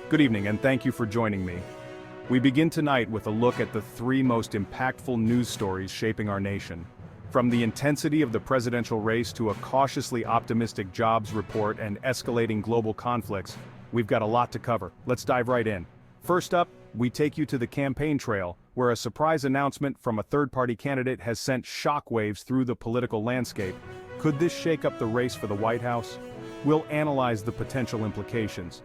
Good evening and thank you for joining me. We begin tonight with a look at the three most impactful news stories shaping our nation. From the intensity of the presidential race to a cautiously optimistic jobs report and escalating global conflicts, we've got a lot to cover. Let's dive right in. First up, we take you to the campaign trail, where a surprise announcement from a third-party candidate has sent shockwaves through the political landscape. Could this shake up the race for the White House? We'll analyze the potential implications.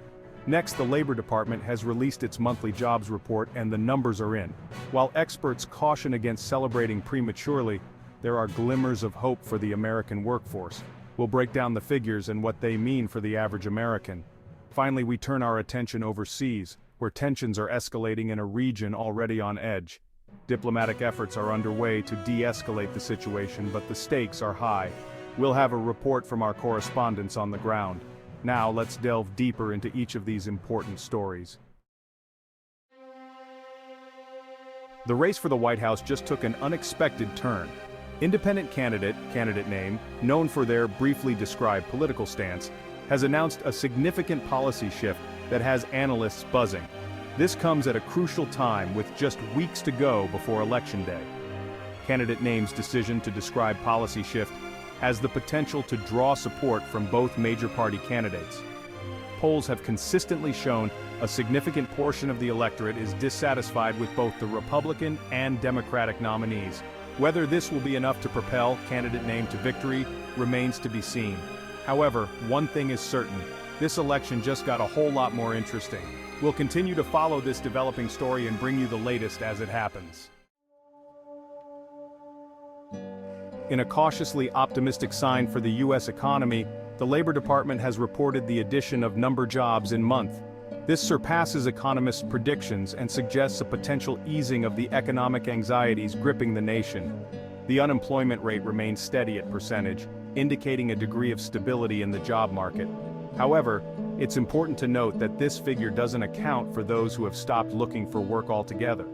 Next, the Labor Department has released its monthly jobs report and the numbers are in. While experts caution against celebrating prematurely, there are glimmers of hope for the American workforce. We'll break down the figures and what they mean for the average American. Finally, we turn our attention overseas, where tensions are escalating in a region already on edge. Diplomatic efforts are underway to de-escalate the situation, but the stakes are high. We'll have a report from our correspondents on the ground. Now let's delve deeper into each of these important stories. The race for the White House just took an unexpected turn. Independent candidate name, known for their briefly described political stance, has announced a significant policy shift that has analysts buzzing. This comes at a crucial time with just weeks to go before Election Day. Candidate name's decision to describe policy shift has the potential to draw support from both major party candidates. Polls have consistently shown a significant portion of the electorate is dissatisfied with both the Republican and Democratic nominees. Whether this will be enough to propel candidate name to victory remains to be seen. However, one thing is certain, this election just got a whole lot more interesting. We'll continue to follow this developing story and bring you the latest as it happens. In a cautiously optimistic sign for the U.S. economy, the Labor Department has reported the addition of number jobs in month. This surpasses economists' predictions and suggests a potential easing of the economic anxieties gripping the nation. The unemployment rate remains steady at percentage, indicating a degree of stability in the job market. However, it's important to note that this figure doesn't account for those who have stopped looking for work altogether.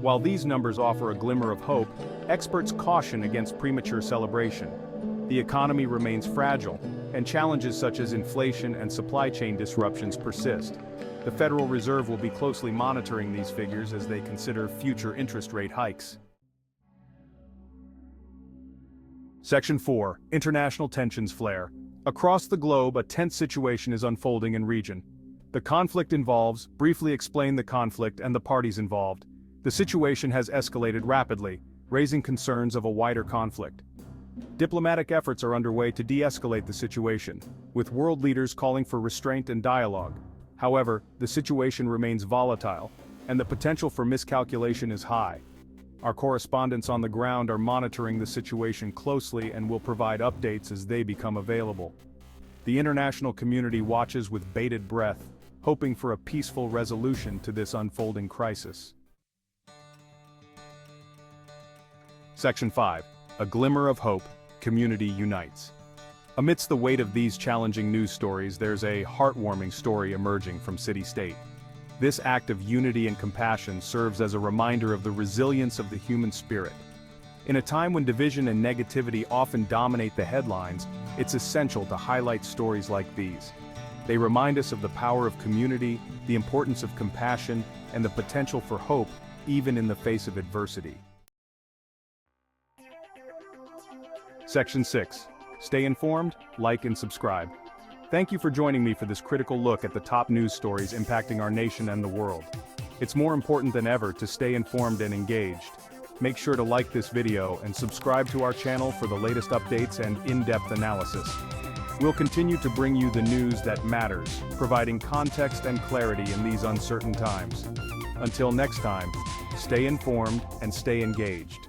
While these numbers offer a glimmer of hope, experts caution against premature celebration. The economy remains fragile, and challenges such as inflation and supply chain disruptions persist. The Federal Reserve will be closely monitoring these figures as they consider future interest rate hikes. Section 4. International tensions flare. Across the globe, a tense situation is unfolding in region. The conflict involves, briefly explain the conflict and the parties involved. The situation has escalated rapidly, raising concerns of a wider conflict. Diplomatic efforts are underway to de-escalate the situation, with world leaders calling for restraint and dialogue. However, the situation remains volatile, and the potential for miscalculation is high. Our correspondents on the ground are monitoring the situation closely and will provide updates as they become available. The international community watches with bated breath, hoping for a peaceful resolution to this unfolding crisis. Section 5. A Glimmer of Hope, Community Unites. Amidst the weight of these challenging news stories, there's a heartwarming story emerging from city-state. This act of unity and compassion serves as a reminder of the resilience of the human spirit. In a time when division and negativity often dominate the headlines, it's essential to highlight stories like these. They remind us of the power of community, the importance of compassion, and the potential for hope, even in the face of adversity. Section 6. Stay informed, like and subscribe. Thank you for joining me for this critical look at the top news stories impacting our nation and the world. It's more important than ever to stay informed and engaged. Make sure to like this video and subscribe to our channel for the latest updates and in-depth analysis. We'll continue to bring you the news that matters, providing context and clarity in these uncertain times. Until next time, stay informed and stay engaged.